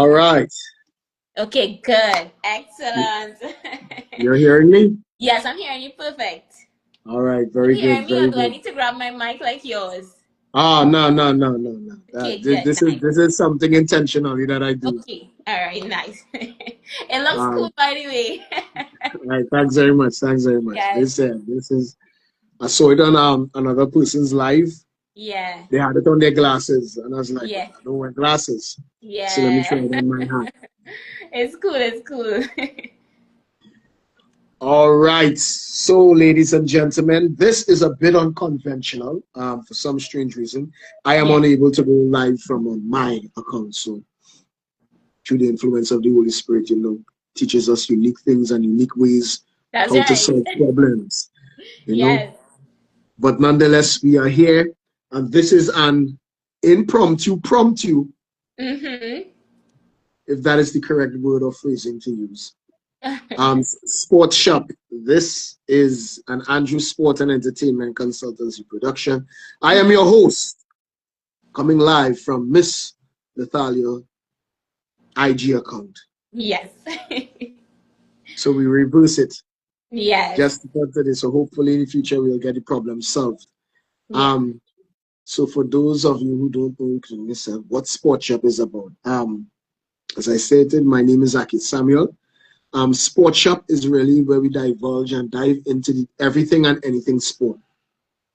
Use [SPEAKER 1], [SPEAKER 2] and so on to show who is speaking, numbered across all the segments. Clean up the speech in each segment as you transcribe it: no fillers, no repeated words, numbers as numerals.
[SPEAKER 1] All right.
[SPEAKER 2] Okay, good. Excellent.
[SPEAKER 1] You're hearing me?
[SPEAKER 2] Yes, I'm hearing you perfect.
[SPEAKER 1] All right.
[SPEAKER 2] You
[SPEAKER 1] Very
[SPEAKER 2] hearing
[SPEAKER 1] good.
[SPEAKER 2] me or
[SPEAKER 1] Very
[SPEAKER 2] do I
[SPEAKER 1] good.
[SPEAKER 2] need to grab my mic like yours?
[SPEAKER 1] No, no, no, no, no.
[SPEAKER 2] Okay, good.
[SPEAKER 1] This is
[SPEAKER 2] Nice.
[SPEAKER 1] something intentionally that I do.
[SPEAKER 2] Okay. All right, nice. It looks cool,
[SPEAKER 1] Um,
[SPEAKER 2] by the way.
[SPEAKER 1] all right. Thanks very much. Thanks very much.
[SPEAKER 2] Yes.
[SPEAKER 1] This is. I saw it on another person's live.
[SPEAKER 2] Yeah.
[SPEAKER 1] They had it on their glasses, and I was like,
[SPEAKER 2] Yeah.
[SPEAKER 1] I don't wear glasses, so let me try
[SPEAKER 2] Yeah.
[SPEAKER 1] it on my hat.
[SPEAKER 2] It's cool. It's cool.
[SPEAKER 1] All right. So, ladies and gentlemen, this is a bit unconventional. For some strange reason, I am
[SPEAKER 2] Yeah.
[SPEAKER 1] unable to go live from my account. So, through the influence of the Holy Spirit, teaches us unique things and unique ways
[SPEAKER 2] That's
[SPEAKER 1] how to
[SPEAKER 2] right.
[SPEAKER 1] solve problems, you know.
[SPEAKER 2] Yes.
[SPEAKER 1] But nonetheless, we are here, and this is an impromptu promptu,
[SPEAKER 2] Mm-hmm.
[SPEAKER 1] if that is the correct word or phrasing to use. Sports Shop. This is an Andrew Sport and Entertainment Consultancy production. I am your host, coming live from Miss Lathalia IG account.
[SPEAKER 2] Yes.
[SPEAKER 1] So we reverse it
[SPEAKER 2] Yes.
[SPEAKER 1] just for today. So hopefully in the future we'll get the problem solved.
[SPEAKER 2] Yeah.
[SPEAKER 1] Um, so for those of you who don't know, including myself, what Sports Shop is about. As I stated, my name is Aki Samuel. Sport Shop is really where we divulge and dive into everything and anything sport.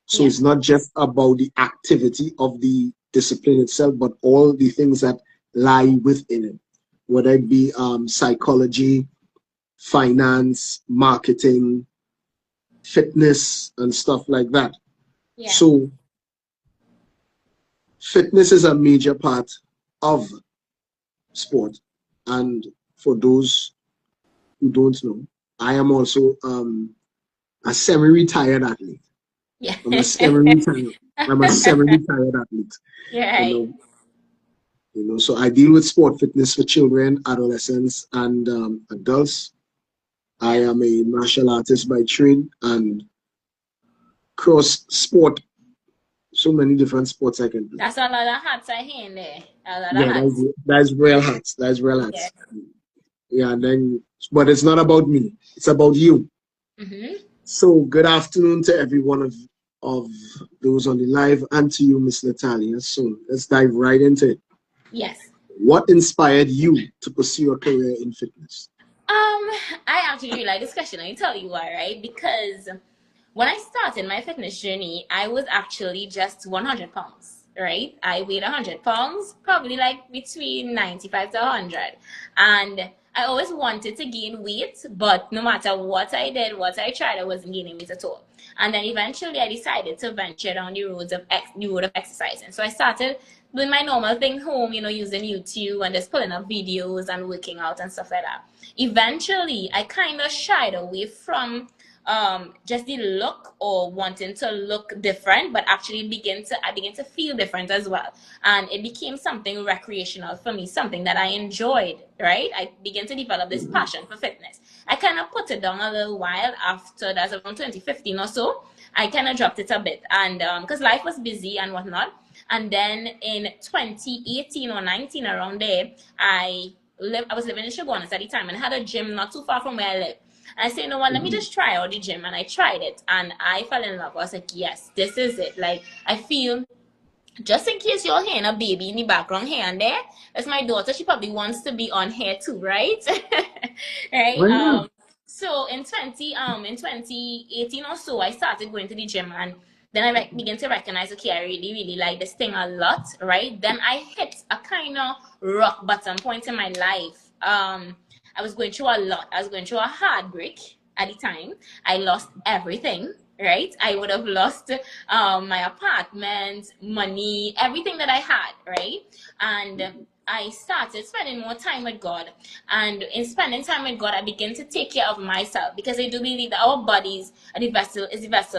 [SPEAKER 1] So
[SPEAKER 2] Yeah.
[SPEAKER 1] it's not just about the activity of the discipline itself, but all the things that lie within it, whether it be psychology, finance, marketing, fitness, and stuff like that.
[SPEAKER 2] Yeah.
[SPEAKER 1] So fitness is a major part of sport. And for those who don't know, I am also a semi-retired athlete.
[SPEAKER 2] Yeah.
[SPEAKER 1] I'm a semi-retired. I'm a semi-retired athlete.
[SPEAKER 2] You're
[SPEAKER 1] You
[SPEAKER 2] right.
[SPEAKER 1] know, So I deal with sport fitness for children, adolescents, and adults. I
[SPEAKER 2] Yeah.
[SPEAKER 1] am a martial artist by trade and cross sport. So many different sports I can do.
[SPEAKER 2] That's a lot of hats I hear in there. A lot of
[SPEAKER 1] Yeah,
[SPEAKER 2] hats.
[SPEAKER 1] that's real hats. That's real
[SPEAKER 2] Yeah.
[SPEAKER 1] hats. Yeah, and then, but it's not about me. It's about you.
[SPEAKER 2] Mm-hmm.
[SPEAKER 1] So good afternoon to every one of those on the live and to you, Miss Natalia. So let's dive right into it.
[SPEAKER 2] Yes.
[SPEAKER 1] What inspired you to pursue a career in fitness?
[SPEAKER 2] I actually really like this question. I tell you why, right? Because when I started my fitness journey, I was actually just 100 pounds, right? I weighed 100 pounds, probably like between 95 to 100. And I always wanted to gain weight, but no matter what I did, what I tried, I wasn't gaining weight at all. And then eventually I decided to venture down the road of exercising. So I started doing my normal thing home, using YouTube and just pulling up videos and working out and stuff like that. Eventually, I kind of shied away from just the look or wanting to look different, but actually I begin to feel different as well. And it became something recreational for me, something that I enjoyed, right? I began to develop this passion for fitness. I kind of put it down a little while after that's around 2015 or so. I kind of dropped it a bit, and because life was busy and whatnot. And then in 2018 or 19, around there, I was living in Chaguanas at the time and I had a gym not too far from where I live. And I said, you know what, let me just try out the gym. And I tried it and I fell in love. I was like, yes, this is it. Like, I feel, just in case you're hearing a baby in the background here and there, that's my daughter. She probably wants to be on here too, right? Right?
[SPEAKER 1] Why not?
[SPEAKER 2] So in 2018 or so, I started going to the gym and then I began to recognize, okay, I really, really like this thing a lot, right? Then I hit a kind of rock bottom point in my life. I was going through a lot. I was going through a heartbreak at the time. I lost everything, right? I would have lost my apartment, money, everything that I had, right? And I started spending more time with God. And in spending time with God, I began to take care of myself because I do believe that our bodies are the vessel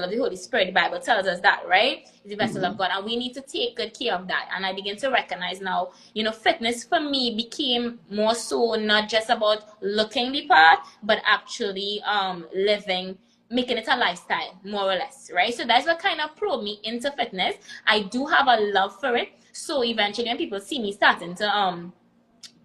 [SPEAKER 2] of the Holy Spirit. The Bible tells us that, right? It's the vessel of God, and we need to take good care of that. And I begin to recognize now, fitness for me became more so not just about looking the part, but actually living, making it a lifestyle, more or less, right? So that's what kind of pulled me into fitness. I do have a love for it. So eventually when people see me starting to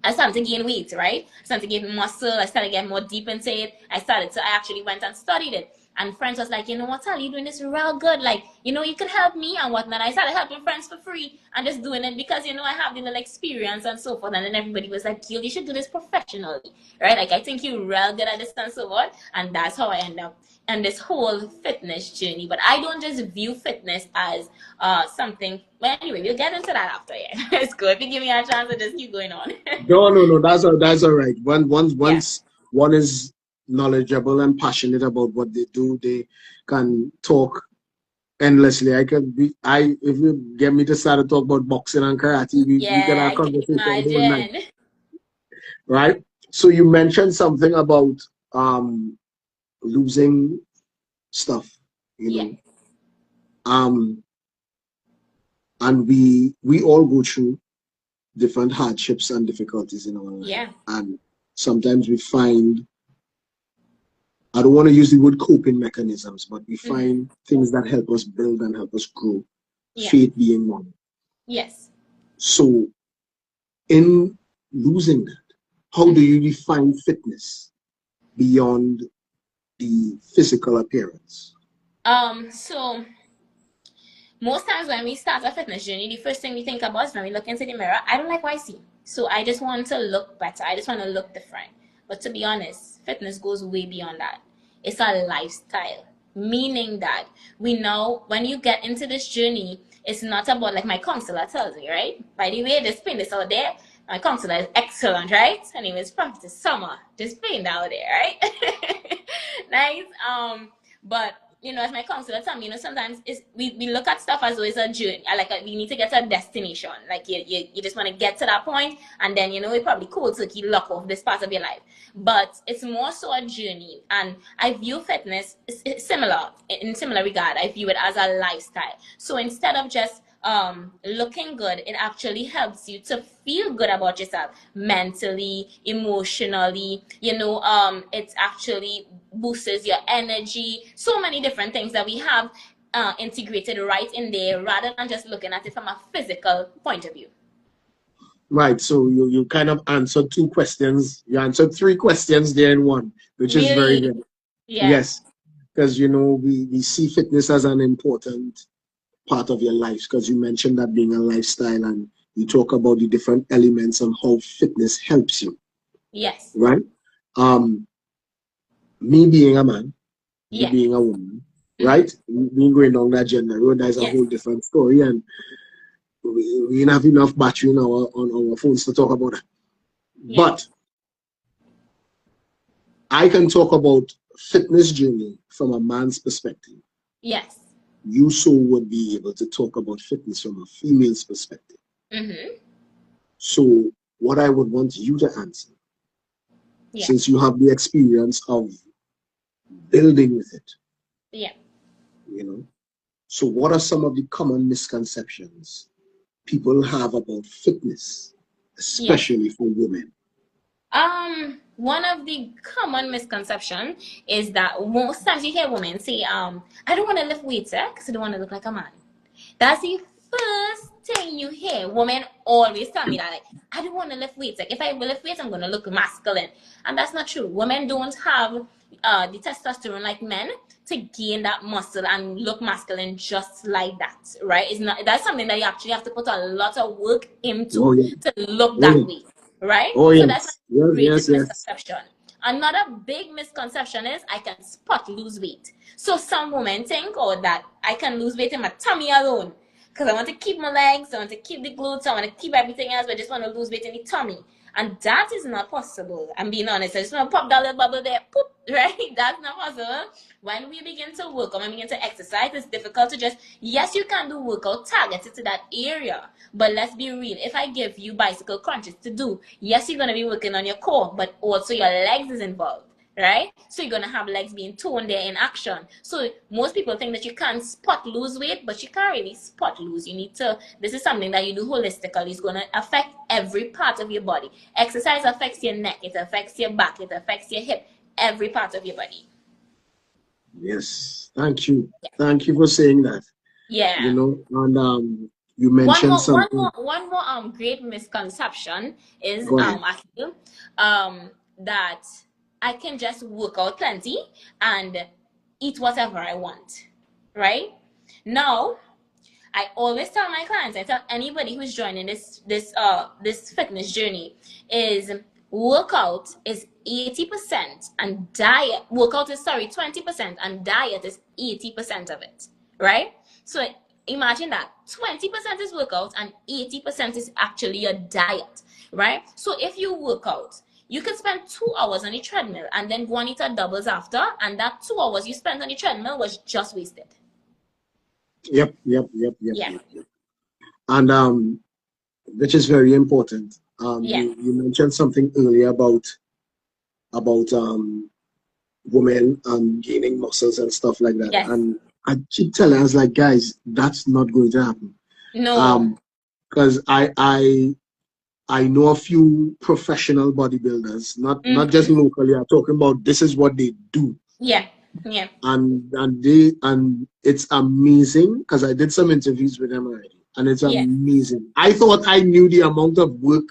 [SPEAKER 2] I started to gain weight, right? I started to gain muscle. I started getting more deep into it. I actually went and studied it. And friends was like, you know what, Tal, you doing this real good. Like, you know, you could help me and whatnot. I started helping friends for free and just doing it because, you know, I have the little experience and so forth. And then everybody was like, you should do this professionally, right? Like, I think you're real good at this and so forth. And that's how I end up in this whole fitness journey. But I don't just view fitness as something. Well, anyway, we'll get into that after. Yeah, it's good. If you give me a chance to just keep going on.
[SPEAKER 1] No, that's all right. Once
[SPEAKER 2] Yeah.
[SPEAKER 1] one is knowledgeable and passionate about what they do, they can talk endlessly. If you get me to start to talk about boxing and karate, we can
[SPEAKER 2] Yeah,
[SPEAKER 1] have
[SPEAKER 2] I can
[SPEAKER 1] conversation all night,
[SPEAKER 2] imagine.
[SPEAKER 1] right? So you mentioned something about um losing stuff, you
[SPEAKER 2] Yeah.
[SPEAKER 1] know, and we all go through different hardships and difficulties in our life,
[SPEAKER 2] Yeah.
[SPEAKER 1] and sometimes we find, I don't want to use the word coping mechanisms, but we
[SPEAKER 2] Mm-hmm.
[SPEAKER 1] find things that help us build and help us grow,
[SPEAKER 2] Yeah.
[SPEAKER 1] faith being one.
[SPEAKER 2] Yes.
[SPEAKER 1] So in losing that, how do you define fitness beyond the physical appearance?
[SPEAKER 2] So most times when we start a fitness journey, the first thing we think about is when we look into the mirror, I don't like what I see. So I just want to look better. I just want to look different. But to be honest, fitness goes way beyond that. It's a lifestyle. Meaning that we know when you get into this journey, it's not about like my counselor tells me, right? By the way, just putting this out there. My counselor is excellent, right? Her name is Prophetess Summer. Just putting that out there, right? Nice. But you know, as my counselor told me, you know, sometimes we look at stuff as though it's a journey. We need to get to a destination. Like you just want to get to that point, and then you know, it's probably cool to keep lock off this part of your life. But it's more so a journey, and I view fitness similar in similar regard. I view it as a lifestyle. So instead of just looking good, it actually helps you to feel good about yourself mentally, emotionally. You know, it actually boosts your energy. So many different things that we have integrated right in there, rather than just looking at it from a physical point of view.
[SPEAKER 1] Right. So you kind of answered two questions. You answered three questions there in one, which is very
[SPEAKER 2] Really?
[SPEAKER 1] good.
[SPEAKER 2] Yeah.
[SPEAKER 1] Yes. Because you know, we see fitness as an important part of your life, because you mentioned that being a lifestyle, and you talk about the different elements and how fitness helps you,
[SPEAKER 2] Yes.
[SPEAKER 1] right? Um, me being a man, you
[SPEAKER 2] Yeah.
[SPEAKER 1] being a woman,
[SPEAKER 2] Mm-hmm.
[SPEAKER 1] right? Me going down that gender road, that's a
[SPEAKER 2] Yes.
[SPEAKER 1] whole different story, and we don't have enough battery in on our phones to talk about that.
[SPEAKER 2] Yeah.
[SPEAKER 1] But I can talk about fitness journey from a man's perspective.
[SPEAKER 2] Yes.
[SPEAKER 1] You so would be able to talk about fitness from a female's perspective.
[SPEAKER 2] Mm-hmm.
[SPEAKER 1] So what I would want you to answer,
[SPEAKER 2] Yeah.
[SPEAKER 1] since you have the experience of building with it,
[SPEAKER 2] Yeah.
[SPEAKER 1] you know, so what are some of the common misconceptions people have about fitness,
[SPEAKER 2] Yes.
[SPEAKER 1] especially for women?
[SPEAKER 2] One of the common misconception is that most times you hear women say, I don't want to lift weights, because I don't want to look like a man. That's the first thing you hear. Women always tell me that, like, I don't want to lift weights. Like, if I lift weights, I'm going to look masculine. And that's not true. Women don't have the testosterone like men to gain that muscle and look masculine just like that, right? It's not, that's something that you actually have to put a lot of work
[SPEAKER 1] Oh
[SPEAKER 2] into
[SPEAKER 1] yeah,
[SPEAKER 2] to look
[SPEAKER 1] oh
[SPEAKER 2] that
[SPEAKER 1] yeah,
[SPEAKER 2] way, right?
[SPEAKER 1] oh
[SPEAKER 2] So that's my
[SPEAKER 1] yes, yes, yes,
[SPEAKER 2] greatest
[SPEAKER 1] yes.
[SPEAKER 2] misconception. Another big misconception is I can spot lose weight. So some women think, oh, that I can lose weight in my tummy alone. Because I want to keep my legs, I want to keep the glutes, I want to keep everything else, but I just want to lose weight in the tummy. And that is not possible. I'm being honest. I just want to pop that little bubble there, poop, right? That's not possible. When we begin to work or when we begin to exercise, it's difficult to just, yes, you can do workout targeted to that area. But let's be real. If I give you bicycle crunches to do, yes, you're going to be working on your core, but also your legs is involved, right? So you're gonna have legs being toned there in action. So most people think that you can't spot lose weight, but you can't really spot lose. You need to. This is something that you do holistically. It's gonna affect every part of your body. Exercise affects your neck. It affects your back. It affects your hip. Every part of your body.
[SPEAKER 1] Yes, thank you for saying that. You
[SPEAKER 2] Yeah.
[SPEAKER 1] know, and You
[SPEAKER 2] One
[SPEAKER 1] mentioned
[SPEAKER 2] more, one
[SPEAKER 1] something.
[SPEAKER 2] more, one more great misconception is
[SPEAKER 1] Go ahead.
[SPEAKER 2] I feel that I can just work out plenty and eat whatever I want, right? Now, I always tell my clients, I tell anybody who's joining this fitness journey is workout is 80% and diet workout is 20% and diet is 80% of it. Right? So imagine that 20% is workout and 80% is actually your diet. Right? So if you work out, you can spend 2 hours on the treadmill and then go and eat at doubles after, and that 2 hours you spent on the treadmill was just wasted.
[SPEAKER 1] Yep.
[SPEAKER 2] Yeah.
[SPEAKER 1] And which is very important.
[SPEAKER 2] Yeah.
[SPEAKER 1] You mentioned something earlier about women gaining muscles and stuff like that.
[SPEAKER 2] Yes.
[SPEAKER 1] And I keep telling, I was like, guys, that's not going to happen.
[SPEAKER 2] No.
[SPEAKER 1] Because I know a few professional bodybuilders, not just locally. I'm talking about this is what they do.
[SPEAKER 2] Yeah. Yeah.
[SPEAKER 1] And it's amazing because I did some interviews with them already, and it's
[SPEAKER 2] Yeah.
[SPEAKER 1] amazing. I thought I knew the amount of work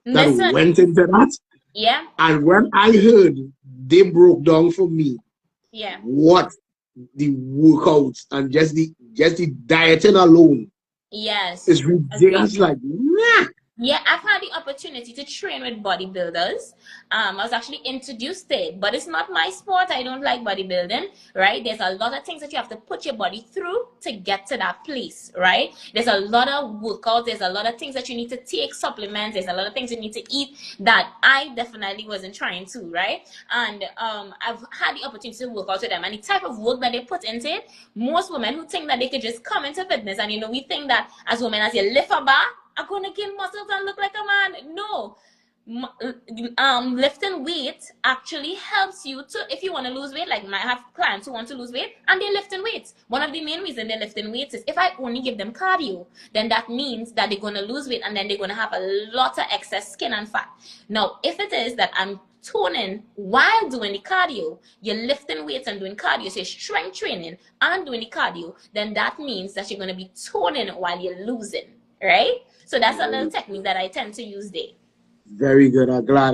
[SPEAKER 1] that
[SPEAKER 2] Listen.
[SPEAKER 1] went into that,
[SPEAKER 2] Yeah.
[SPEAKER 1] and when I heard they broke down for me
[SPEAKER 2] Yeah.
[SPEAKER 1] what the workouts and just the dieting alone
[SPEAKER 2] Yes.
[SPEAKER 1] is
[SPEAKER 2] Agreed.
[SPEAKER 1] ridiculous. Like, nah.
[SPEAKER 2] Yeah, I've had the opportunity to train with bodybuilders. I was actually introduced to it, but it's not my sport. I don't like bodybuilding, right? There's a lot of things that you have to put your body through to get to that place, right? There's a lot of workouts. There's a lot of things that you need to take, supplements. There's a lot of things you need to eat that I definitely wasn't trying to, right? And I've had the opportunity to work out with them. And the type of work that they put into it, most women who think that they could just come into fitness, and we think that as women, as you lift a bar, I'm gonna gain muscles and look like a man. No. Lifting weight actually helps you to, if you want to lose weight, like I have clients who want to lose weight and they're lifting weights. One of the main reasons they're lifting weights is if I only give them cardio, then that means that they're going to lose weight and then they're going to have a lot of excess skin and fat. Now, if it is that I'm toning while doing the cardio, you're lifting weights and doing cardio, so you're strength training and doing the cardio, then that means that you're going to be toning while you're losing, right? So that's a little technique that I tend to use there.
[SPEAKER 1] Very good. I'm glad.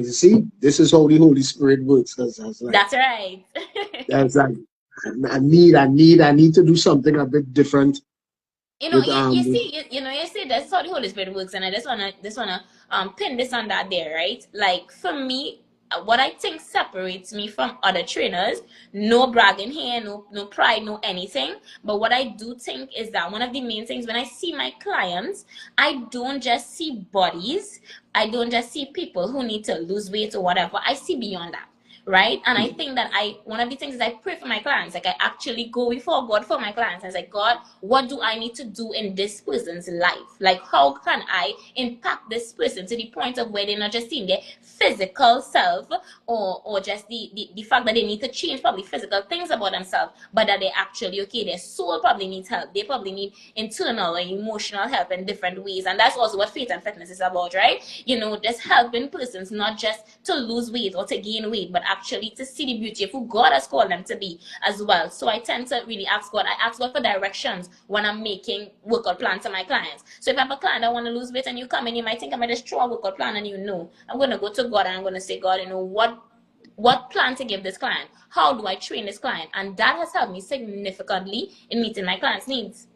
[SPEAKER 1] You see, this is how the Holy Spirit works.
[SPEAKER 2] That's right.
[SPEAKER 1] That's like I need to do something a bit different.
[SPEAKER 2] You see, that's how the Holy Spirit works, and I just wanna pin this on that there, right? Like for me, what I think separates me from other trainers, no bragging here, no pride, no anything. But what I do think is that one of the main things when I see my clients, I don't just see bodies, I don't just see people who need to lose weight or whatever. I see beyond that. Right? And I think that one of the things is I pray for my clients. Like I actually go before God for my clients. I say, God, what do I need to do in this person's life? Like how can I impact this person to the point of where they're not just seeing their physical self or just the fact that they need to change probably physical things about themselves, but that they're actually okay. Their soul probably needs help. They probably need internal or emotional help in different ways. And that's also what faith and fitness is about, right? Just helping persons not just to lose weight or to gain weight, but actually to see the beauty of who God has called them to be as well. So I tend to really ask God. I ask God for directions when I'm making workout plans to my clients. So if I have a client that want to lose weight and you come in, you might think I might just throw a workout plan, and I'm going to go to God and I'm going to say, God, what plan to give this client? How do I train this client? And that has helped me significantly in meeting my clients' needs.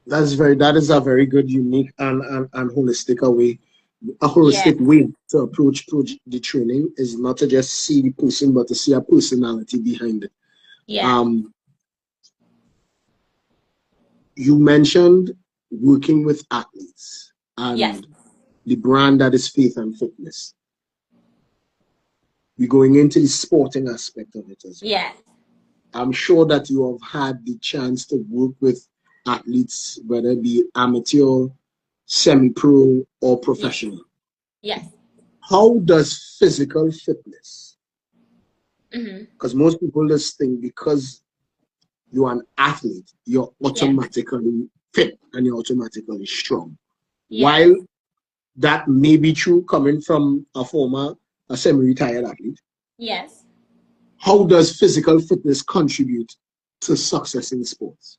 [SPEAKER 1] That is a very good, unique and holistic way. A holistic way to approach the training is not to just see the person, but to see a personality behind it.
[SPEAKER 2] Yeah.
[SPEAKER 1] You mentioned working with athletes and the brand that is Faith and Fitness. We're going into the sporting aspect of it as well.
[SPEAKER 2] Yeah.
[SPEAKER 1] I'm sure that you have had the chance to work with athletes, whether it be amateur, semi-pro, or professional.
[SPEAKER 2] Yes.
[SPEAKER 1] How does physical fitness, because most people just think because you're an athlete, you're automatically fit and you're automatically strong. While that may be true coming from a semi-retired athlete.
[SPEAKER 2] Yes.
[SPEAKER 1] How does physical fitness contribute to success in sports?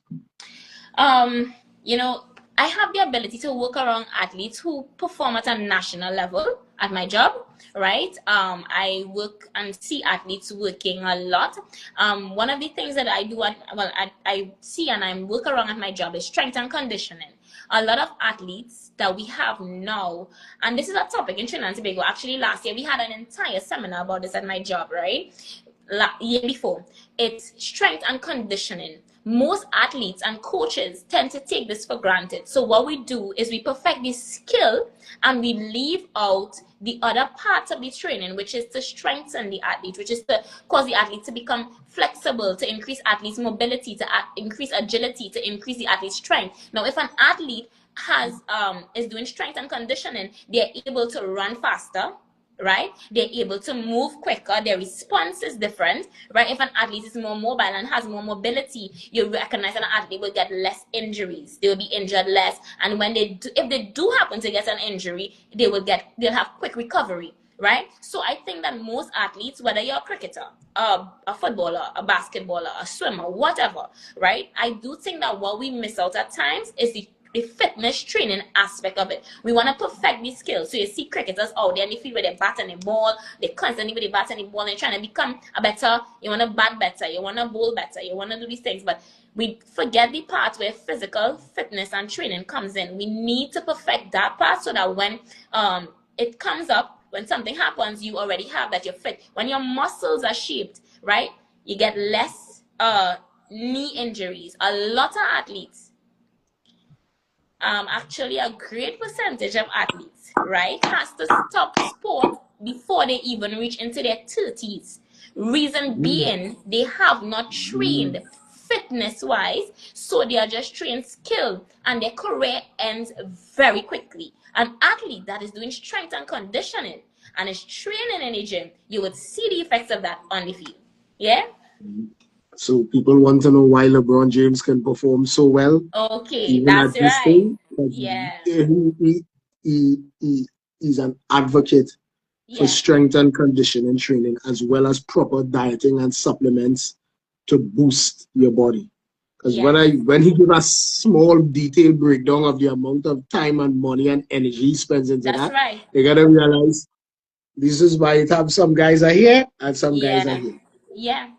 [SPEAKER 2] I have the ability to work around athletes who perform at a national level at my job, right? I work and see athletes working a lot. One of the things that I do, I see and I work around at my job is strength and conditioning. A lot of athletes that we have now, and this is a topic in Trinidad and Tobago. Actually, last year we had an entire seminar about this at my job, right? Year before. It's strength and conditioning. Most athletes and coaches tend to take this for granted. So what we do is we perfect this skill and we leave out the other parts of the training, which is to strengthen the athlete, which is to cause the athlete to become flexible, to increase athlete's mobility, to increase agility, to increase the athlete's strength. Now, if an athlete is doing strength and conditioning, they're able to run faster, right? They're able to move quicker. Their response is different, right? If an athlete is more mobile and has more mobility, you recognize that an athlete will get less injuries. They will be injured less. And when if they do happen to get an injury, they'll have quick recovery, right? So I think that most athletes, whether you're a cricketer, a footballer, a basketballer, a swimmer, whatever, right? I do think that what we miss out at times is the fitness training aspect of it. We want to perfect these skills. So you see cricketers out there in the field where they're batting the ball, they constantly with the bat and the ball, and trying to become a better, you want to bat better, you want to bowl better, you want to do these things. But we forget the part where physical fitness and training comes in. We need to perfect that part so that when it comes up, when something happens, you already have that you're fit. When your muscles are shaped, right, you get less knee injuries. A lot of athletes, actually a great percentage of athletes, right, has to stop sport before they even reach into their 30s. Reason being, they have not trained fitness-wise, so they are just trained skill, and their career ends very quickly. An athlete that is doing strength and conditioning and is training in a gym, you would see the effects of that on the field. Yeah?
[SPEAKER 1] So people want to know why LeBron James can perform so well.
[SPEAKER 2] Okay,
[SPEAKER 1] Even
[SPEAKER 2] that's
[SPEAKER 1] at this
[SPEAKER 2] right.
[SPEAKER 1] thing,
[SPEAKER 2] Yeah.
[SPEAKER 1] He's an advocate for strength and conditioning training, as well as proper dieting and supplements to boost your body. Because when he gives a small detailed breakdown of the amount of time and money and energy he spends into
[SPEAKER 2] That's
[SPEAKER 1] that,
[SPEAKER 2] right.
[SPEAKER 1] they gotta realize this is why it have some guys are here and some guys are here.
[SPEAKER 2] Yeah.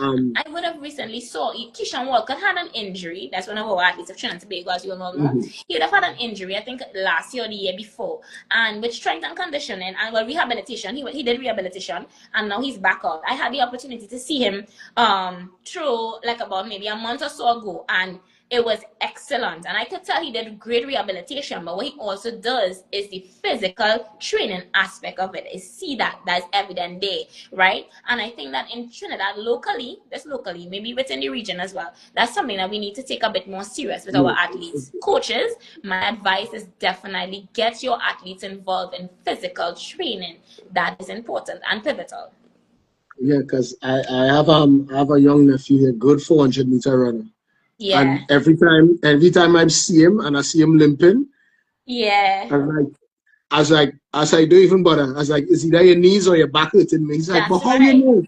[SPEAKER 2] I would have recently saw Keyshawn Walker had an injury. That's one of our athletes of Trinidad and Tobago, as you all know. He would have had an injury, I think, last year or the year before. And with strength and conditioning and rehabilitation, he did rehabilitation, and now he's back out. I had the opportunity to see him through like about maybe a month or so ago, and it was excellent. And I could tell he did great rehabilitation, but what he also does is the physical training aspect of it. I see that's evident there, right? And I think that in Trinidad, locally, maybe within the region as well, that's something that we need to take a bit more serious with our athletes. Coaches, my advice is definitely get your athletes involved in physical training. That is important and pivotal.
[SPEAKER 1] Yeah, because I have a young nephew, a good 400-meter runner.
[SPEAKER 2] Yeah.
[SPEAKER 1] And every time I see him and I see him limping,
[SPEAKER 2] yeah,
[SPEAKER 1] I was like, don't even bother. I was like, is either your knees or your back hurting me? He's like, but how you know?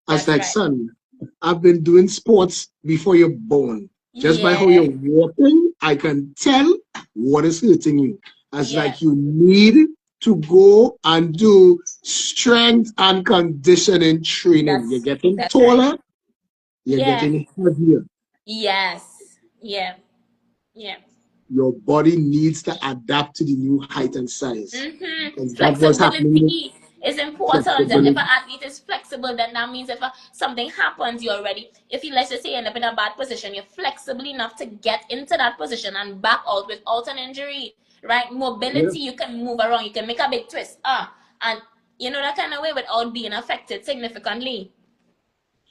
[SPEAKER 1] I was like, son, I've been doing sports before you're born. Just by how you're walking, I can tell what is hurting you. I was like, you need to go and do strength and conditioning training. You're getting taller, you're getting heavier.
[SPEAKER 2] Yes. Yeah.
[SPEAKER 1] Your body needs to adapt to the new height and size.
[SPEAKER 2] Flexibility is important. And if an athlete is flexible, then that means if something happens, let's just say, end up in a bad position, you're flexible enough to get into that position and back out without an injury, right? Mobility, you can move around, you can make a big twist, and that kind of way without being affected significantly.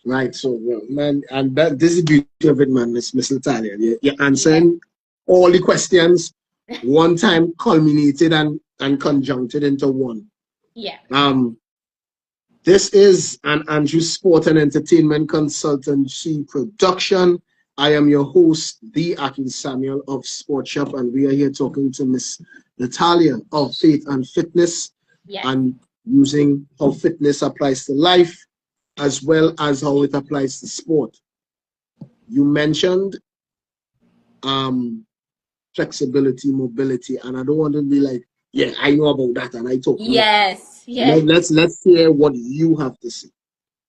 [SPEAKER 1] Right. So, man, and this is the beauty of it, man, Miss Lathalia. You're answering all the questions one time, culminated and conjuncted into one.
[SPEAKER 2] Yeah.
[SPEAKER 1] This is an Andrew Sport and Entertainment Consultancy production. I am your host, the Akin Samuel of Sport Shop, and we are here talking to Miss Lathalia of Faith and Fitness, and using how fitness applies to life, as well as how it applies to sport. You mentioned flexibility, mobility, and I don't want to be like, yeah, I know about that and I talk.
[SPEAKER 2] Yes,
[SPEAKER 1] No.
[SPEAKER 2] yes.
[SPEAKER 1] Let's hear what you have to say.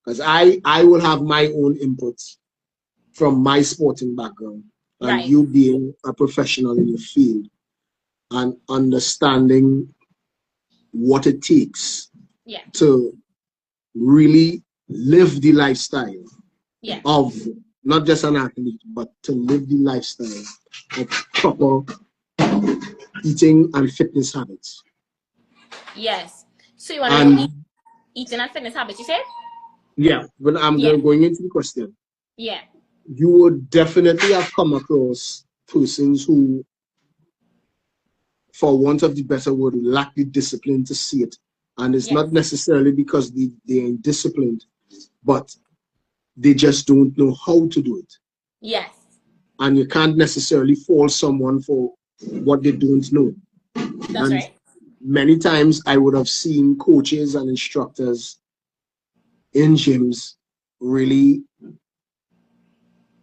[SPEAKER 1] Because I will have my own inputs from my sporting background and
[SPEAKER 2] Right.
[SPEAKER 1] you being a professional in your field and understanding what it takes
[SPEAKER 2] Yeah.
[SPEAKER 1] to really live the lifestyle
[SPEAKER 2] Yeah.
[SPEAKER 1] of not just an athlete, but to live the lifestyle of proper eating and fitness habits.
[SPEAKER 2] Yes. So you want to know
[SPEAKER 1] And
[SPEAKER 2] eating and fitness habits, you said?
[SPEAKER 1] yeah, when I'm
[SPEAKER 2] Yeah.
[SPEAKER 1] going into the question,
[SPEAKER 2] Yeah.
[SPEAKER 1] you would definitely have come across persons who, for want of the better word, lack the discipline to see it. And it's
[SPEAKER 2] Yes.
[SPEAKER 1] not necessarily because they're indisciplined, but they just don't know how to do it.
[SPEAKER 2] Yes.
[SPEAKER 1] And you can't necessarily fault someone for what they don't know.
[SPEAKER 2] That's
[SPEAKER 1] And
[SPEAKER 2] right.
[SPEAKER 1] many times I would have seen coaches and instructors in gyms really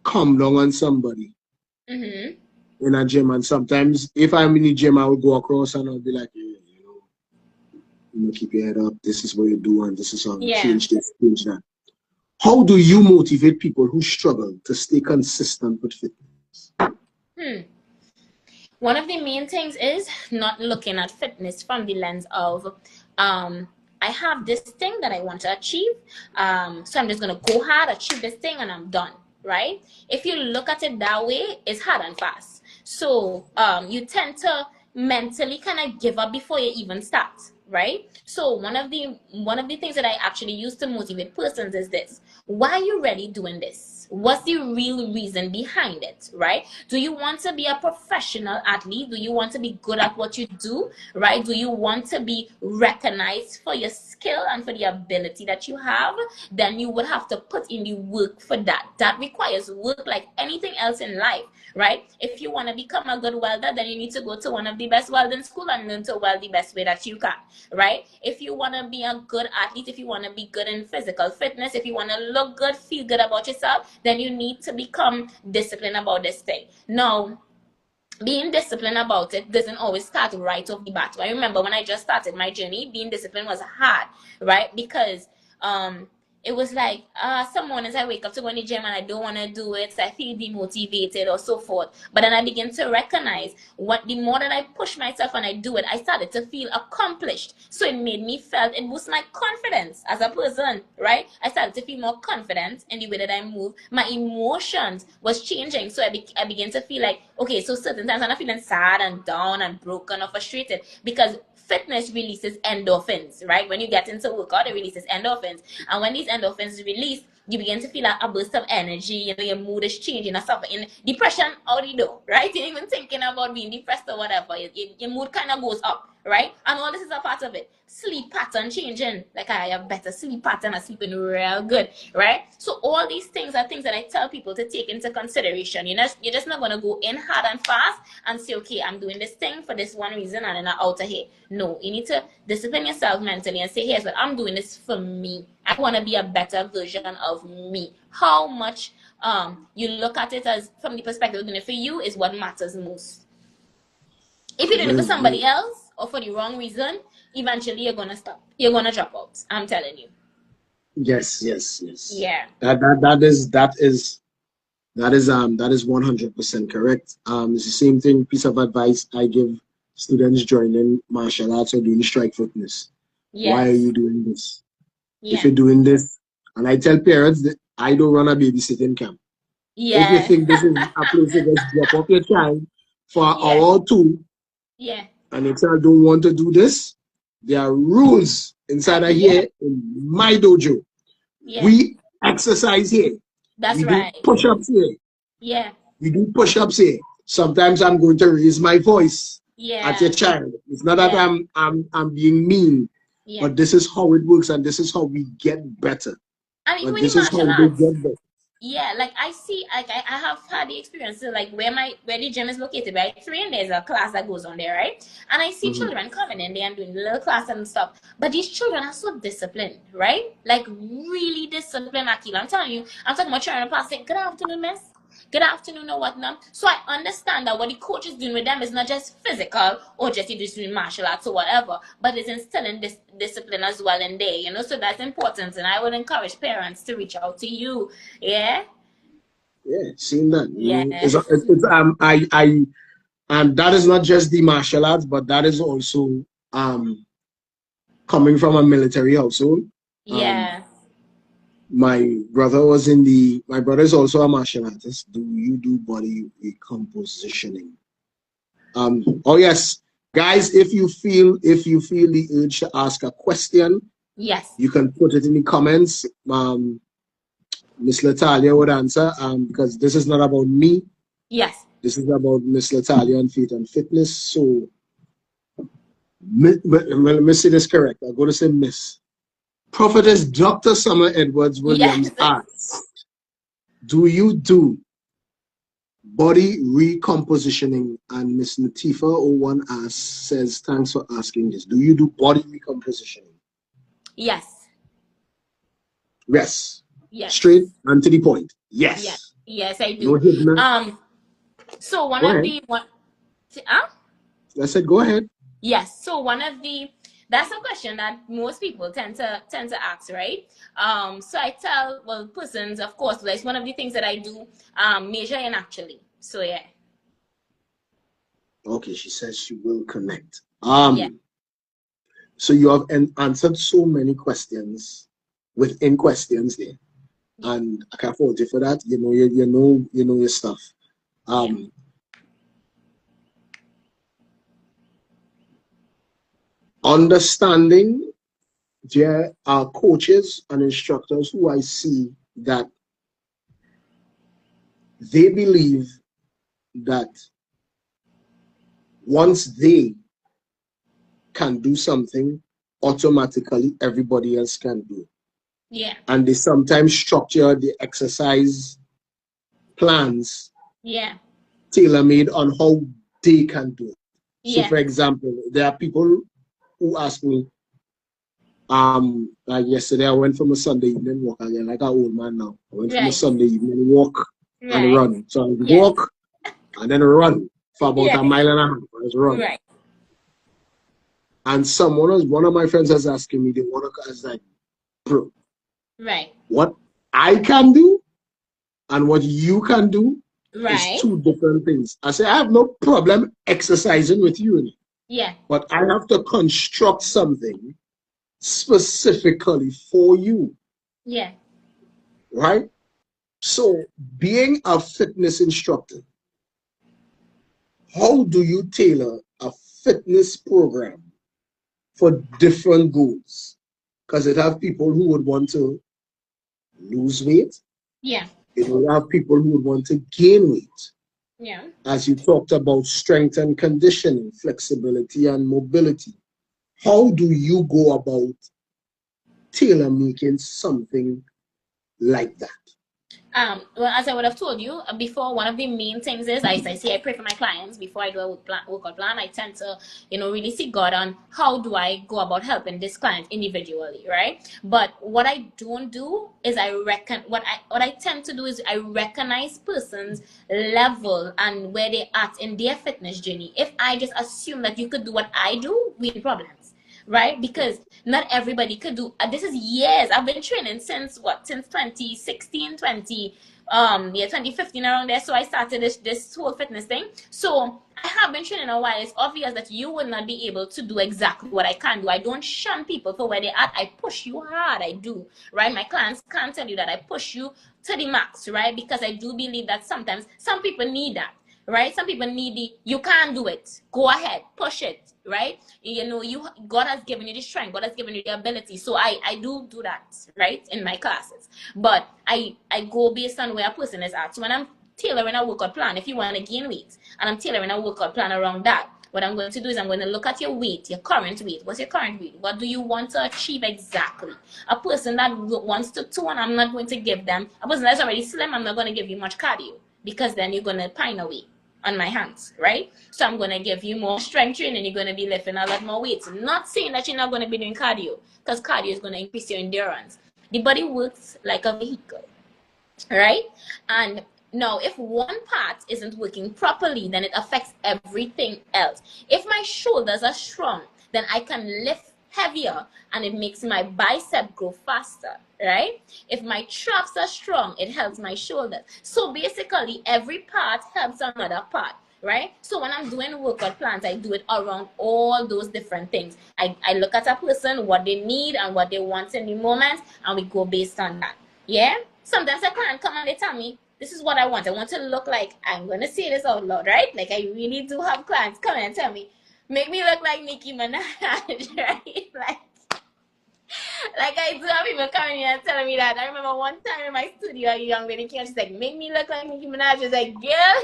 [SPEAKER 1] come down on somebody
[SPEAKER 2] Mm-hmm.
[SPEAKER 1] in a gym. And sometimes if I'm in the gym, I will go across and I'll be like, yeah, keep your head up. This is what you do, and this is how you
[SPEAKER 2] Yeah.
[SPEAKER 1] change this, change that. How do you motivate people who struggle to stay consistent with fitness?
[SPEAKER 2] Hmm. One of the main things is not looking at fitness from the lens of, I have this thing that I want to achieve. So I'm just going to go hard, achieve this thing, and I'm done. Right? If you look at it that way, it's hard and fast. So you tend to mentally kind of give up before you even start. Right? So one of the things that I actually use to motivate persons is this: why are you really doing this? What's the real reason behind it, right? Do you want to be a professional athlete? Do you want to be good at what you do, right? Do you want to be recognized for your skill and for the ability that you have? Then you would have to put in the work for that. That requires work like anything else in life, right? If you want to become a good welder, then you need to go to one of the best welding school and learn to weld the best way that you can, right? If you want to be a good athlete, if you want to be good in physical fitness, if you want to look good, feel good about yourself, then you need to become disciplined about this thing. Now, being disciplined about it doesn't always start right off the bat. I remember when I just started my journey, being disciplined was hard, right? Because it was like some mornings I wake up to go in the gym and I don't want to do it, so I feel demotivated or so forth. But then I begin to recognize what the more that I push myself and I do it, I started to feel accomplished. So it made me felt it boosts my confidence as a person, right? I started to feel more confident in the way that I move. My emotions was changing, so I began to feel like, okay, so certain times I'm not feeling sad and down and broken or frustrated because fitness releases endorphins, right? When you get into workout, it releases endorphins. And when these endorphins release, you begin to feel a burst of energy, your mood is changing and stuff. In depression, how do you do, right? You're even thinking about being depressed or whatever. Your mood kind of goes up, right? And all this is a part of it. Sleep pattern changing. Like I have better sleep pattern, I'm sleeping real good, right? So all these things are things that I tell people to take into consideration. You're just not going to go in hard and fast and say, okay, I'm doing this thing for this one reason and then I'm out of here. No, you need to discipline yourself mentally and say, here's what I'm doing this for me. I want to be a better version of me. How much you look at it as from the perspective of doing it for you is what matters most. If you're doing it for somebody else or for the wrong reason, eventually you're gonna stop. You're gonna drop out. I'm telling you.
[SPEAKER 1] Yes, yes, yes.
[SPEAKER 2] Yeah.
[SPEAKER 1] That is 100% correct. It's the same thing. Piece of advice I give students joining martial arts or doing strike fitness. Why are
[SPEAKER 2] Yes.
[SPEAKER 1] you doing this? If
[SPEAKER 2] Yeah.
[SPEAKER 1] you're doing this, and I tell parents that I don't run a babysitting camp. If you
[SPEAKER 2] Yeah.
[SPEAKER 1] think this is a place to just drop off your child for an
[SPEAKER 2] Yeah.
[SPEAKER 1] hour or two,
[SPEAKER 2] Yeah.
[SPEAKER 1] and your child don't want to do this, there are rules inside of
[SPEAKER 2] Yeah.
[SPEAKER 1] here in my dojo.
[SPEAKER 2] Yeah.
[SPEAKER 1] We exercise here.
[SPEAKER 2] That's
[SPEAKER 1] We do
[SPEAKER 2] right.
[SPEAKER 1] push-ups here.
[SPEAKER 2] Yeah.
[SPEAKER 1] We do push-ups here. Sometimes I'm going to raise my voice at your
[SPEAKER 2] Yeah.
[SPEAKER 1] child. It's not that
[SPEAKER 2] Yeah.
[SPEAKER 1] I'm being mean,
[SPEAKER 2] Yeah.
[SPEAKER 1] but this is how it works, and this is how we get better.
[SPEAKER 2] And even
[SPEAKER 1] But
[SPEAKER 2] with the
[SPEAKER 1] this is how
[SPEAKER 2] martial
[SPEAKER 1] they
[SPEAKER 2] arts,
[SPEAKER 1] get better.
[SPEAKER 2] yeah, like I see, like I have had the experience, so like where the gym is located, right? Three and there's a class that goes on there, right? And I see
[SPEAKER 1] Mhm.
[SPEAKER 2] children coming in there and doing the little class and stuff. But these children are so disciplined, right? Like really disciplined, Akila. I'm telling you, I'm talking about trying to pass it. Good afternoon, miss. good afternoon or whatnot. So I understand that what the coach is doing with them is not just physical or just you just doing martial arts or whatever, but it's instilling this discipline as well in there, you know. So that's important, and I would encourage parents to reach out to you. Yeah.
[SPEAKER 1] Yeah, seen that. You know,
[SPEAKER 2] Yeah.
[SPEAKER 1] I and that is not just the martial arts, but that is also coming from a military household. Um,
[SPEAKER 2] Yeah.
[SPEAKER 1] my brother is also a martial artist. Do you do body recompositioning? Oh yes, guys, if you feel the urge to ask a question,
[SPEAKER 2] Yes.
[SPEAKER 1] you can put it in the comments. Miss Lathalia would answer, because this is not about me.
[SPEAKER 2] Yes.
[SPEAKER 1] This is about Miss Lathalia and Faith and Fitness. So, let me say this correct. I'm going to say Miss. Prophetess Dr. Summer Edwards
[SPEAKER 2] Yes.
[SPEAKER 1] Williams asks, do you do body recompositioning? And Miss Natifa01 says, thanks for asking this. Do you do body recompositioning?
[SPEAKER 2] Yes.
[SPEAKER 1] Yes. Straight
[SPEAKER 2] Yes.
[SPEAKER 1] and to the point.
[SPEAKER 2] Yes.
[SPEAKER 1] Yes.
[SPEAKER 2] Yes, I
[SPEAKER 1] No
[SPEAKER 2] do.
[SPEAKER 1] hidden.
[SPEAKER 2] So one
[SPEAKER 1] Go
[SPEAKER 2] of
[SPEAKER 1] ahead.
[SPEAKER 2] the one. Huh?
[SPEAKER 1] I said, go ahead.
[SPEAKER 2] Yes. So one of the that's a question that most people tend to ask, right? So I tell persons, of course, that's one of the things that I do measuring actually. So yeah.
[SPEAKER 1] Okay, she says she will connect.
[SPEAKER 2] Yeah.
[SPEAKER 1] So you have answered so many questions within questions there,
[SPEAKER 2] Yeah.
[SPEAKER 1] and I can't fault you for that. You know, you know your stuff.
[SPEAKER 2] Yeah.
[SPEAKER 1] Understanding there are coaches and instructors who I see that they believe that once they can do something, automatically everybody else can do.
[SPEAKER 2] Yeah.
[SPEAKER 1] And they sometimes structure the exercise plans
[SPEAKER 2] Yeah.
[SPEAKER 1] tailor-made on how they can do it. So
[SPEAKER 2] Yeah.
[SPEAKER 1] for example, there are people who ask me, like yesterday I went from a Sunday evening walk again, like an old man now. I went from a
[SPEAKER 2] Right.
[SPEAKER 1] Sunday evening walk and
[SPEAKER 2] Right.
[SPEAKER 1] run. So I would
[SPEAKER 2] Yes.
[SPEAKER 1] walk and then run for about a
[SPEAKER 2] Yes.
[SPEAKER 1] mile and a half. I was run.
[SPEAKER 2] Right.
[SPEAKER 1] And one of my friends was asking me, they want to, I was like, bro,
[SPEAKER 2] Right.
[SPEAKER 1] what I can do and what you can do is
[SPEAKER 2] Right.
[SPEAKER 1] two different things. I say, I have no problem exercising with you,
[SPEAKER 2] Yeah.
[SPEAKER 1] but I have to construct something specifically for you,
[SPEAKER 2] Yeah.
[SPEAKER 1] right? So, being a fitness instructor, how do you tailor a fitness program for different goals? Because it have people who would want to lose weight.
[SPEAKER 2] Yeah.
[SPEAKER 1] It will have people who would want to gain weight.
[SPEAKER 2] Yeah.
[SPEAKER 1] As you talked about strength and conditioning, flexibility and mobility. How do you go about tailor making something like that?
[SPEAKER 2] Well, as I would have told you before, one of the main things is I say I pray for my clients before I do a workout plan. I tend to, really seek God on how do I go about helping this client individually, right? But what I don't do is what I tend to do is I recognize persons' level and where they at in their fitness journey. If I just assume that you could do what I do, we have problems, right? Because not everybody could do this is years. I've been training since 2016, 2015 around there. So I started this whole fitness thing. So I have been training a while. It's obvious that you will not be able to do exactly what I can do. I don't shun people for where they're at. I push you hard. I do, right? My clients can't tell you that I push you to the max, right? Because I do believe that sometimes some people need that, right? Some people need you can't do it. Go ahead, push it, right? God has given you the strength, God has given you the ability. So I do that, right, in my classes. But I go based on where a person is at. So when I'm tailoring a workout plan, if you want to gain weight, and I'm tailoring a workout plan around that, what I'm going to do is I'm going to look at your weight, your current weight. What's your current weight? What do you want to achieve exactly? A person that wants to tone, I'm not going to give them. A person that's already slim, I'm not going to give you much cardio, because then you're going to pine away on my hands, right? So I'm going to give you more strength training. You're going to be lifting a lot more weights. Not saying that you're not going to be doing cardio, because cardio is going to increase your endurance. The body works like a vehicle, right? And Now, if one part isn't working properly, then it affects everything else. If my shoulders are strong, then I can lift heavier and it makes my bicep grow faster, right? If my traps are strong, it helps my shoulders. So basically, every part helps another part, right? So when I'm doing workout plans, I do it around all those different things. I look at a person, what they need and what they want in the moment, and we go based on that. Yeah? Sometimes a client come and they tell me, this is what I want. I want to look like, I'm going to say this out loud, right? Like I really do have clients come and tell me, make me look like Nicki Minaj, right? Like I do have people coming in and telling me that. I remember one time in my studio, a young lady came, she's like, make me look like Nicki Minaj. She's like, girl,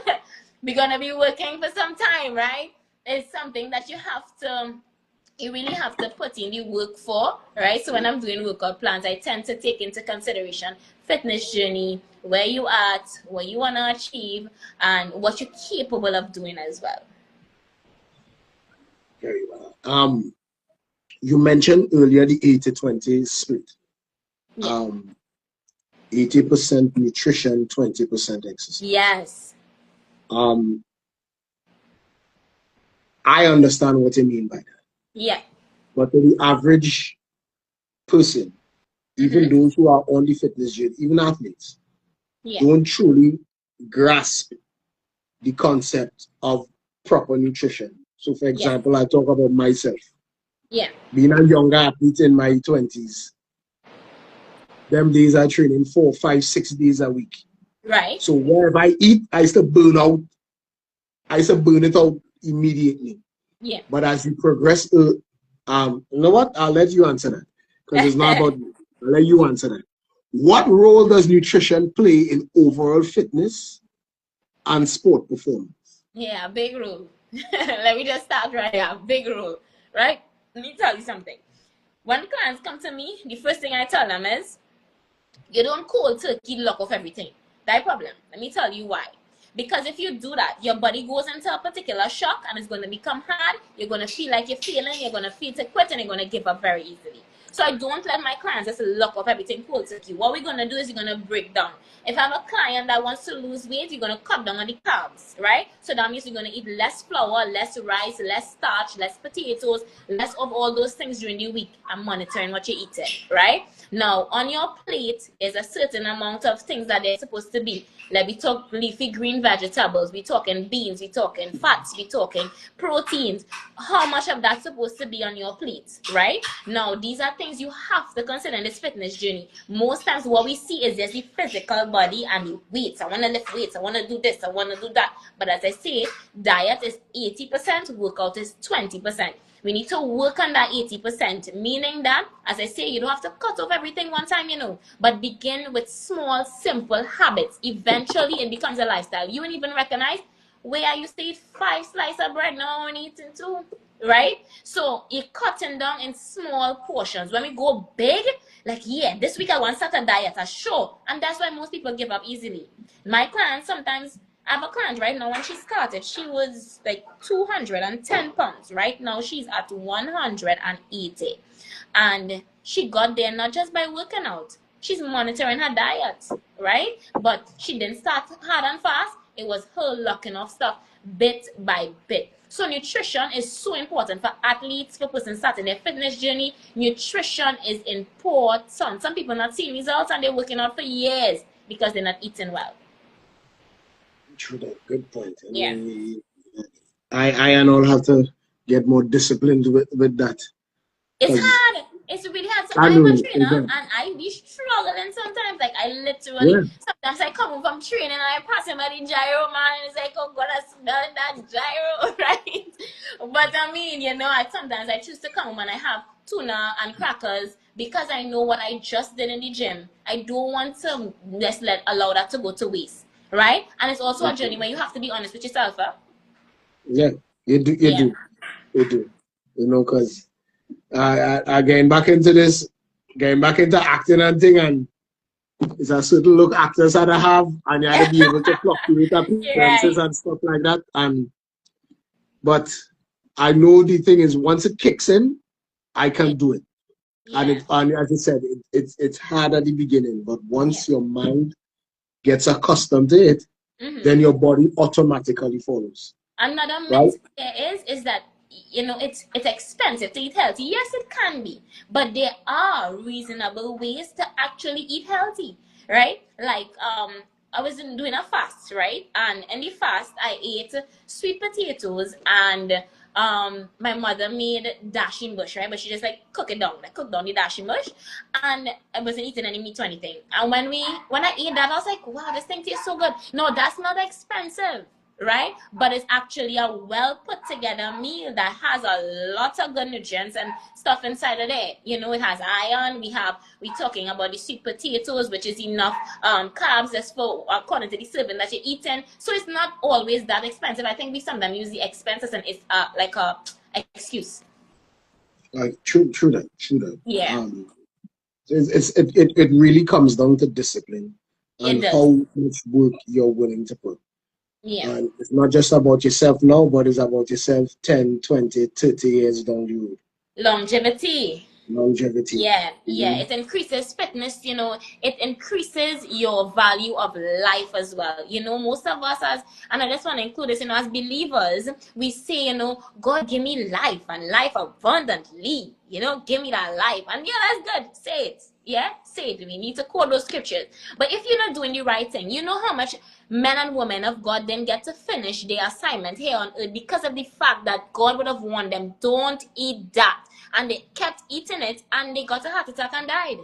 [SPEAKER 2] we're going to be working for some time, right? It's something that you really have to put in the work for, right? So when I'm doing workout plans, I tend to take into consideration fitness journey, where you at, what you want to achieve, and what you're capable of doing as well.
[SPEAKER 1] Very well. You mentioned earlier the 80-20 split.
[SPEAKER 2] Yeah.
[SPEAKER 1] 80% nutrition, 20% exercise.
[SPEAKER 2] Yes.
[SPEAKER 1] I understand what you mean by that.
[SPEAKER 2] Yeah.
[SPEAKER 1] But to the average person, even those who are on the fitness journey, even athletes, don't truly grasp the concept of proper nutrition. So, for example, I talk about myself.
[SPEAKER 2] Yeah.
[SPEAKER 1] Being a younger athlete in my 20s, them days I training 4, 5, 6 days a week.
[SPEAKER 2] Right.
[SPEAKER 1] So wherever I eat, I used to burn out. I used to burn it out immediately.
[SPEAKER 2] Yeah.
[SPEAKER 1] But as you progress, you know what? I'll let you answer that because it's not about me. I'll let you answer that. What role does nutrition play in overall fitness and sport performance?
[SPEAKER 2] Yeah, big role. Let me just start right here. Big role, right? Let me tell you something. When clients come to me, the first thing I tell them is, you don't cold turkey lock off everything. That's a problem. Let me tell you why. Because if you do that, your body goes into a particular shock and it's going to become hard. You're going to feel like you're failing. You're going to feel to quit and you're going to give up very easily. So I don't let my clients just lock off everything cold turkey. What we're going to do is you're going to break down. If I have a client that wants to lose weight, you're going to cut down on the carbs, right? So that means you're going to eat less flour, less rice, less starch, less potatoes, less of all those things during the week. I'm monitoring what you're eating, right? Now, on your plate is a certain amount of things that they're supposed to be. Like we talk leafy green vegetables, we talking beans, we talking fats, we talking proteins. How much of that's supposed to be on your plate, right? Now, these are things you have to consider in this fitness journey. Most times what we see is just the physical body and the weights. I want to lift weights, I want to do this, I want to do that. But as I say, diet is 80%, workout is 20%. We need to work on that 80%, meaning that, as I say, you don't have to cut off everything one time, but begin with small, simple habits. Eventually, it becomes a lifestyle. You won't even recognize where I used to eat 5 slices of bread, now I'm only eating 2, right? So you're cutting down in small portions. When we go big, like, yeah, this week I want to start a diet, sure. And that's why most people give up easily. My clients sometimes, I have a client right now, when she started, she was like 210 pounds. Right now, she's at 180. And she got there not just by working out. She's monitoring her diet, right? But she didn't start hard and fast. It was her locking off stuff bit by bit. So nutrition is so important for athletes, for persons starting their fitness journey. Nutrition is important. Some people not seeing results and they're working out for years because they're not eating well.
[SPEAKER 1] True, that. Good point.
[SPEAKER 2] Yeah.
[SPEAKER 1] I and all have to get more disciplined with that.
[SPEAKER 2] It's hard. It's really hard. So I'm a trainer and I be struggling sometimes. Like I literally, sometimes I come home from training and I pass him at the gyro, man, and it's like, oh God, I smell that gyro, right? But I mean, sometimes I choose to come home and I have tuna and crackers because I know what I just did in the gym. I don't want to just allow that to go to waste, right? And it's also a journey where you have to be honest with yourself.
[SPEAKER 1] Yeah, you do. Because I getting back into this, getting back into acting and thing, and it's a certain look actors had to have, and you had to be able to fluctuate appearances and stuff like that. But I know the thing is, once it kicks in, I can do it. And as I said, it's hard at the beginning, but once your mind gets accustomed to it, then your body automatically follows.
[SPEAKER 2] Another
[SPEAKER 1] Right?
[SPEAKER 2] myth here is that it's expensive to eat healthy. Yes, it can be, but there are reasonable ways to actually eat healthy, right? Like I was doing a fast, right? And in the fast, I ate sweet potatoes and my mother made dashing bush, right? But she just like cook down the dashing bush, and I wasn't eating any meat or anything. And when I ate that, I was like, wow, this thing tastes so good. No, that's not expensive, right? But it's actually a well put together meal that has a lot of good nutrients and stuff inside of there. It has iron. We talking about the sweet potatoes, which is enough carbs as for according to the serving that you're eating. So it's not always that expensive. I think we sometimes use the expenses and it's like a excuse.
[SPEAKER 1] True that.
[SPEAKER 2] Yeah.
[SPEAKER 1] It really comes down to discipline and
[SPEAKER 2] It does.
[SPEAKER 1] how much work you're willing to put.
[SPEAKER 2] Yeah.
[SPEAKER 1] And it's not just about yourself now, but it's about yourself 10, 20, 30 years down the road.
[SPEAKER 2] Longevity. Yeah,
[SPEAKER 1] Mm-hmm.
[SPEAKER 2] it increases fitness, it increases your value of life as well. Most of us and I just want to include this, as believers, we say, God give me life and life abundantly, give me that life. And yeah, that's good. Say it. Yeah, say it. We need to quote those scriptures. But if you're not doing the right thing, you know how much men and women of God didn't get to finish their assignment here on earth because of the fact that God would have warned them, don't eat that. And they kept eating it and they got a heart attack and died.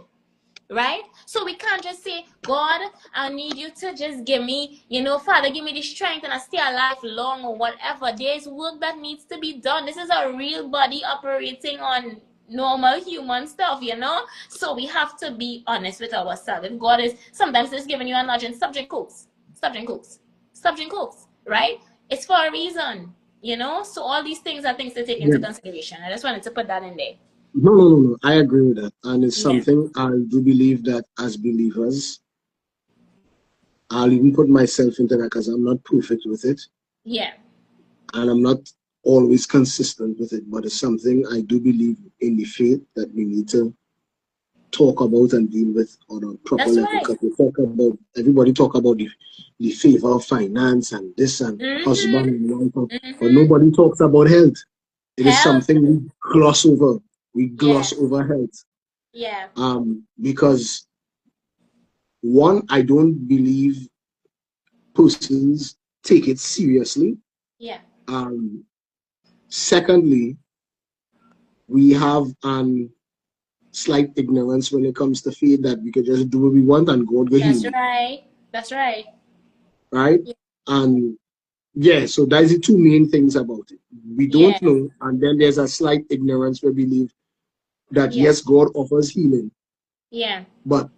[SPEAKER 2] Right? So we can't just say, God, I need you to just give me, Father, give me the strength and I stay alive long or whatever. There's work that needs to be done. This is a real body operating on normal human stuff, So we have to be honest with ourselves. If God is sometimes just giving you a nudge and stop drinking cokes. Stop drinking cokes. Right? It's for a reason. So all these things are things to take into consideration. I just wanted to put that in there.
[SPEAKER 1] No. I agree with that. And it's
[SPEAKER 2] Yeah.
[SPEAKER 1] something I do believe that as believers, I'll even put myself into that because I'm not perfect with it.
[SPEAKER 2] Yeah.
[SPEAKER 1] And I'm not always consistent with it. But it's something I do believe in the faith that we need to talk about and deal with on a proper
[SPEAKER 2] That's
[SPEAKER 1] level.
[SPEAKER 2] right.
[SPEAKER 1] Because everybody talk about the favor of finance and this and husband and wife, but nobody talks about health. It is something we gloss over. We gloss over health.
[SPEAKER 2] Yeah.
[SPEAKER 1] Because one, I don't believe persons take it seriously.
[SPEAKER 2] Yeah.
[SPEAKER 1] Secondly, we have slight ignorance when it comes to faith that we can just do what we want and God will heal.
[SPEAKER 2] That's right.
[SPEAKER 1] Right?
[SPEAKER 2] Yeah.
[SPEAKER 1] And yeah, so that's the two main things about it. We don't know, and then there's a slight ignorance we believe that yes, God offers healing.
[SPEAKER 2] Yeah.
[SPEAKER 1] But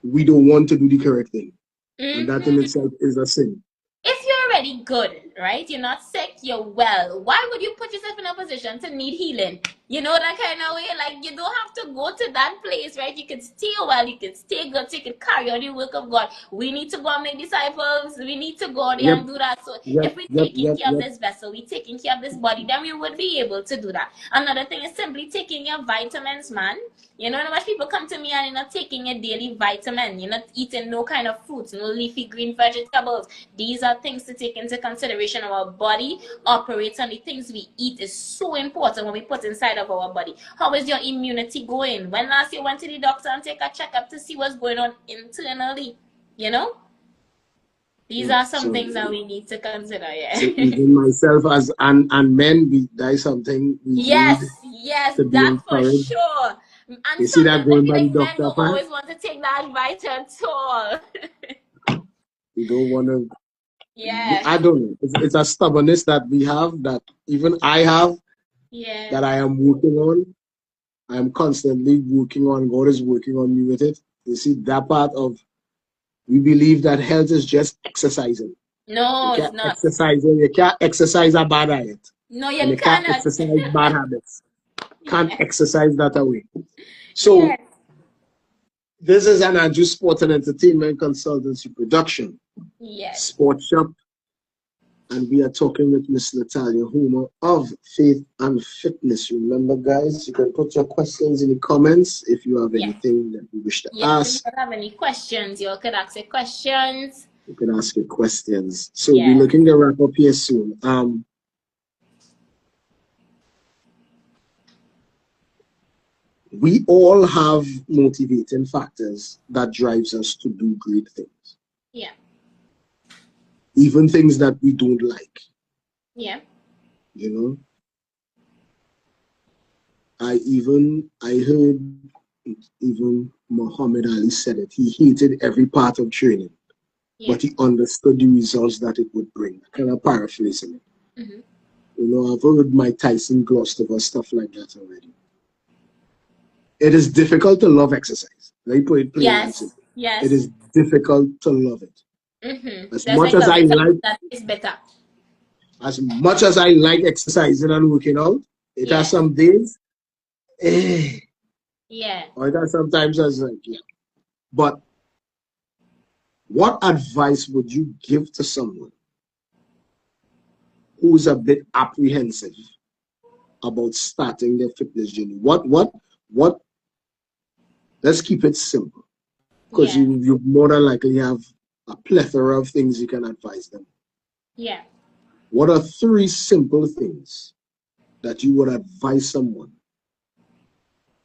[SPEAKER 1] we don't want to do the correct thing. And that in itself is a sin.
[SPEAKER 2] If you're already good, right? You're not sick, you're well. Why would you put yourself in a position to need healing? That kind of way. Like, you don't have to go to that place, right? You can stay well, you can stay good, so you can carry on the work of God. We need to go and make disciples. We need to go there and do that. So if we're taking care of this vessel, we're taking care of this body, then we would be able to do that. Another thing is simply taking your vitamins, man. Not much people come to me and you're not taking a daily vitamin. You're not eating no kind of fruits, no leafy green vegetables. These are things to take into consideration. Our body operates on the things we eat is so important when we put inside of our body. How is your immunity going? When last you went to the doctor and take a checkup to see what's going on internally? These are some things that we need to consider. Yeah.
[SPEAKER 1] So even myself as and men, that is something we
[SPEAKER 2] yes,
[SPEAKER 1] to be
[SPEAKER 2] that for
[SPEAKER 1] encouraged.
[SPEAKER 2] sure. And
[SPEAKER 1] you see that going by the
[SPEAKER 2] men
[SPEAKER 1] doctor,
[SPEAKER 2] don't always want to take that advice at all.
[SPEAKER 1] We don't want to.
[SPEAKER 2] Yeah.
[SPEAKER 1] I don't know. It's a stubbornness that we have, that even I have, that I am working on. I am constantly working on. God is working on me with it. You see, that part of, we believe that health is just exercising.
[SPEAKER 2] No, it's not.
[SPEAKER 1] You can't exercise a bad diet.
[SPEAKER 2] No, you
[SPEAKER 1] and
[SPEAKER 2] cannot.
[SPEAKER 1] Can't exercise bad habits. Can't exercise that away. So, this is an Andrew Sport and Entertainment Consultancy production. Sports Shop. And we are talking with Miss Lathalia Homer of Faith and Fitness. Remember, guys, you can put your questions in the comments if you have anything that you wish to ask.
[SPEAKER 2] If you have any questions, you could ask your questions.
[SPEAKER 1] You can ask your questions. So we're
[SPEAKER 2] Yes.
[SPEAKER 1] looking to wrap up here soon. We all have motivating factors that drives us to do great things.
[SPEAKER 2] Yeah.
[SPEAKER 1] Even things that we don't like.
[SPEAKER 2] Yeah.
[SPEAKER 1] You know, I heard even Muhammad Ali said it. He hated every part of training,
[SPEAKER 2] Yeah.
[SPEAKER 1] but he understood the results that it would bring. Kind of paraphrasing it.
[SPEAKER 2] Mm-hmm.
[SPEAKER 1] You know, I've heard Mike Tyson glossed over stuff like that already. It is difficult to love exercise. Let me put it plain and
[SPEAKER 2] Yes.
[SPEAKER 1] simple. It
[SPEAKER 2] Yes.
[SPEAKER 1] is difficult to love it.
[SPEAKER 2] Mm-hmm.
[SPEAKER 1] As
[SPEAKER 2] That's
[SPEAKER 1] much
[SPEAKER 2] like
[SPEAKER 1] as I
[SPEAKER 2] loving
[SPEAKER 1] like,
[SPEAKER 2] something that is better.
[SPEAKER 1] exercising and working out, it has
[SPEAKER 2] Yes.
[SPEAKER 1] some days, eh,
[SPEAKER 2] Yeah.
[SPEAKER 1] or it has sometimes as like, yeah. But what advice would you give to someone who's a bit apprehensive about starting their fitness journey? What? Let's keep it simple, because
[SPEAKER 2] Yeah.
[SPEAKER 1] you more than likely have a plethora of things you can advise them.
[SPEAKER 2] Yeah.
[SPEAKER 1] What are three simple things that you would advise someone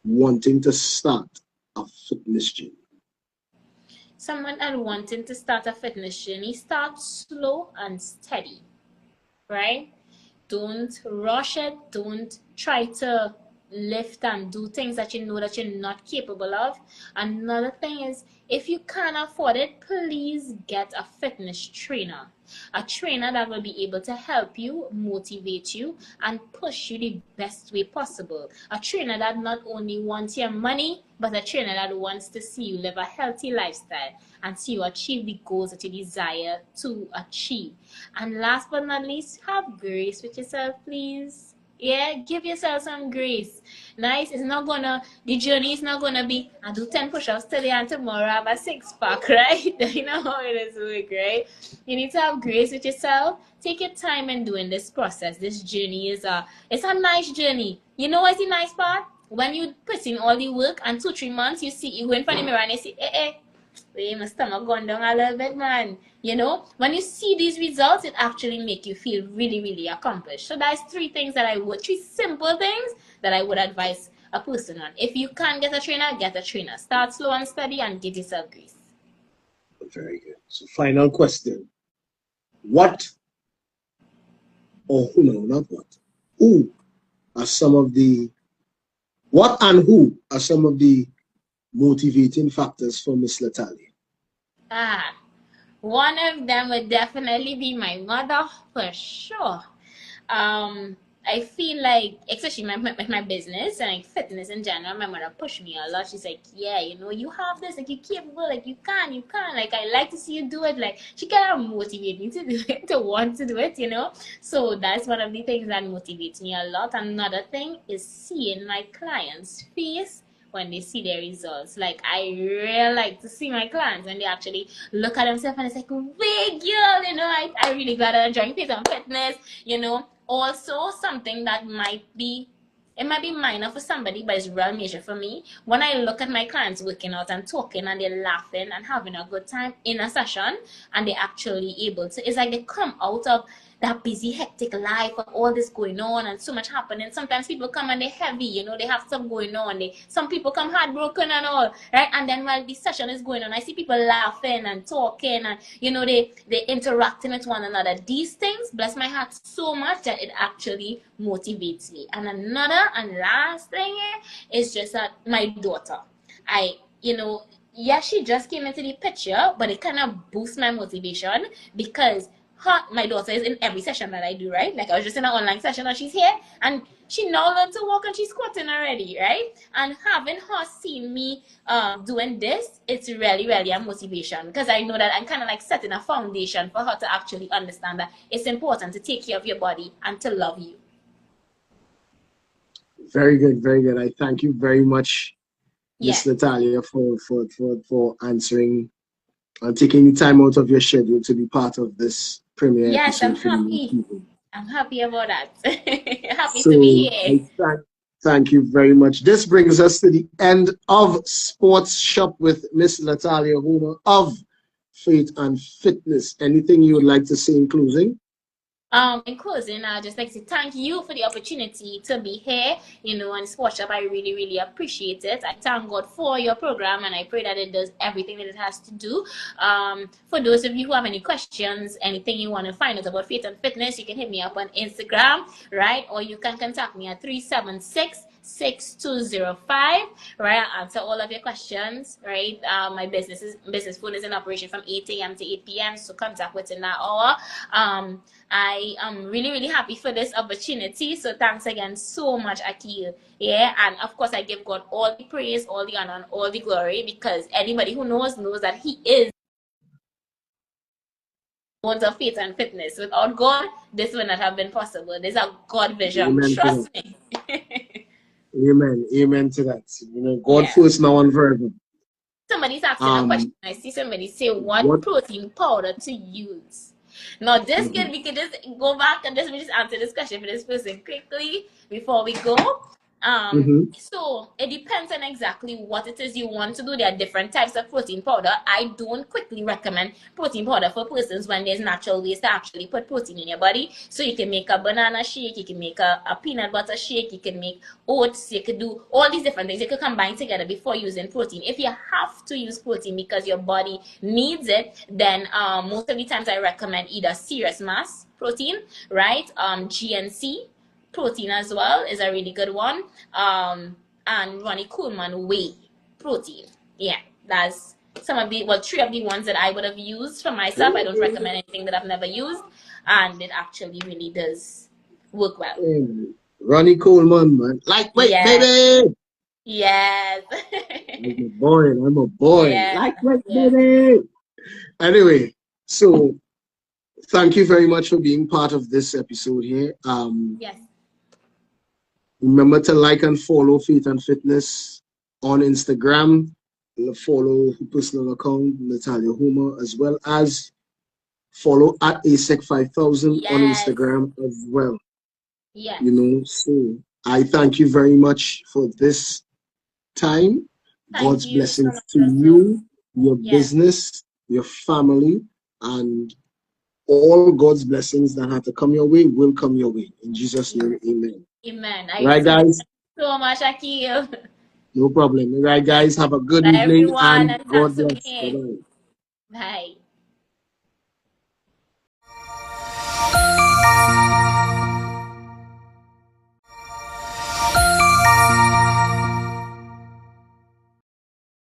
[SPEAKER 1] wanting to start a fitness journey?
[SPEAKER 2] Someone that wanting to start a fitness journey, start slow and steady, right? Don't rush it. Don't try to lift and do things that you know that you're not capable of. Another thing is, if you can't afford it, please get a fitness trainer. A trainer that will be able to help you, motivate you, and push you the best way possible. A trainer that not only wants your money, but a trainer that wants to see you live a healthy lifestyle and see you achieve the goals that you desire to achieve. And last but not least, have grace with yourself, please. Yeah, give yourself some grace. Nice. It's not gonna, the journey is not gonna be, I do 10 push ups today and tomorrow I have a six pack, right? You know how it is work, right? You need to have grace with yourself. Take your time in doing this process. This journey it's a nice journey. You know what's the nice part? When you put in all the work and 2 3 months, you go in front of the mirror and you say, wait, my stomach gone down a little bit, man. You know, when you see these results, it actually make you feel really, really accomplished. So that's three simple things that I would advise a person on. If you can't get a trainer, get a trainer. Start slow and steady and give yourself grace.
[SPEAKER 1] Very good. So, final question. What, or no, not what, who are some of the, what and who are some of the motivating factors for Miss Lathalia?
[SPEAKER 2] Ah, one of them would definitely be my mother for sure. I feel like, especially my business and like fitness in general, my mother pushed me a lot. She's like, yeah, you know, you have this, like you're capable, like you can. Like I like to see you do it. Like she kind of motivate me to do it, to want to do it, you know. So that's one of the things that motivates me a lot. Another thing is seeing my clients' face when they see their results. Like I really like to see my clients when they actually look at themselves and it's like, wait, girl, you know, I really got to enjoy fit and fitness, you know. Also, something that it might be minor for somebody, but it's real major for me. When I look at my clients working out and talking and they're laughing and having a good time in a session and they're actually able to, it's like they come out of that busy, hectic life of all this going on and so much happening. Sometimes people come and they're heavy, you know, they have stuff going on. Some people come heartbroken and all, right? And then while the session is going on, I see people laughing and talking and, you know, they interacting with one another. These things bless my heart so much that it actually motivates me. And another and last thing is just that my daughter, you know, yeah, she just came into the picture, but it kind of boosts my motivation because my daughter is in every session that I do, right? Like I was just in an online session and she's here and she now learned to walk and she's squatting already, right? And having her seen me doing this, it's really, really a motivation because I know that I'm kind of like setting a foundation for her to actually understand that it's important to take care of your body and to love you.
[SPEAKER 1] Very good, very good. I thank you very much,
[SPEAKER 2] Yeah.
[SPEAKER 1] Miss Lathalia, for answering and taking the time out of your schedule to be part of this premiere
[SPEAKER 2] Yes, I'm
[SPEAKER 1] episode for the
[SPEAKER 2] happy.
[SPEAKER 1] people.
[SPEAKER 2] I'm happy about that. Happy to be
[SPEAKER 1] So
[SPEAKER 2] here.
[SPEAKER 1] I thank you very much. This brings us to the end of Sports Shop with Miss Lathalia Homer of Faith and Fitness. Anything you would like to say in closing?
[SPEAKER 2] In closing, I'd just like to say thank you for the opportunity to be here, on Sports Shop. I really, really appreciate it. I thank God for your program, and I pray that it does everything that it has to do. For those of you who have any questions, anything you want to find out about Faith and Fitness, you can hit me up on Instagram, right? Or you can contact me at 376-6205, right? I'll answer all of your questions, right? My business phone is in operation from 8 a.m. to 8 p.m. So contact within that hour. I am really, really happy for this opportunity. So thanks again so much, Akil. Yeah, and of course I give God all the praise, all the honor, and all the glory, because anybody who knows that He is bones of Faith and Fitness. Without God, this would not have been possible. There's a God vision.
[SPEAKER 1] Amen to
[SPEAKER 2] Trust
[SPEAKER 1] that.
[SPEAKER 2] me.
[SPEAKER 1] Amen. Amen to that. God
[SPEAKER 2] Yeah.
[SPEAKER 1] first, now and forever.
[SPEAKER 2] Somebody's asking a question. I see somebody say what protein powder to use. Now this we can just go back and just answer this question for this person quickly before we go. So it depends on exactly what it is you want to do. There are different types of protein powder. I don't quickly recommend protein powder for persons when there's natural ways to actually put protein in your body. So you can make a banana shake, you can make a peanut butter shake, you can make oats, you could do all these different things. You could combine together before using protein. If you have to use protein because your body needs it, then most of the times I recommend either Serious Mass protein, right? GNC protein as well is a really good one. And Ronnie Coleman whey protein. Yeah, that's some of the, well, 3 of the ones that I would have used for myself. I don't recommend anything that I've never used, and it actually really does work well.
[SPEAKER 1] Ronnie Coleman, man. Lightweight,
[SPEAKER 2] yes.
[SPEAKER 1] baby!
[SPEAKER 2] Yes.
[SPEAKER 1] I'm a boy.
[SPEAKER 2] Yeah.
[SPEAKER 1] Lightweight, baby! Anyway, so thank you very much for being part of this episode here.
[SPEAKER 2] Yes.
[SPEAKER 1] Remember to like and follow Faith and Fitness on Instagram. Follow her personal account, Lathalia Homer, as well as follow at ASEC5000 on Instagram as well.
[SPEAKER 2] Yes.
[SPEAKER 1] So I thank you very much for this time. God's blessings to you, your business, your family, and all God's blessings that have to come your way will come your way. In Jesus' name, amen.
[SPEAKER 2] Amen.
[SPEAKER 1] Right, guys?
[SPEAKER 2] Thank you so much, Akil.
[SPEAKER 1] No problem. Right, guys? Have a good
[SPEAKER 2] Bye,
[SPEAKER 1] evening,
[SPEAKER 2] everyone,
[SPEAKER 1] and God bless.
[SPEAKER 2] Bye-bye. Bye.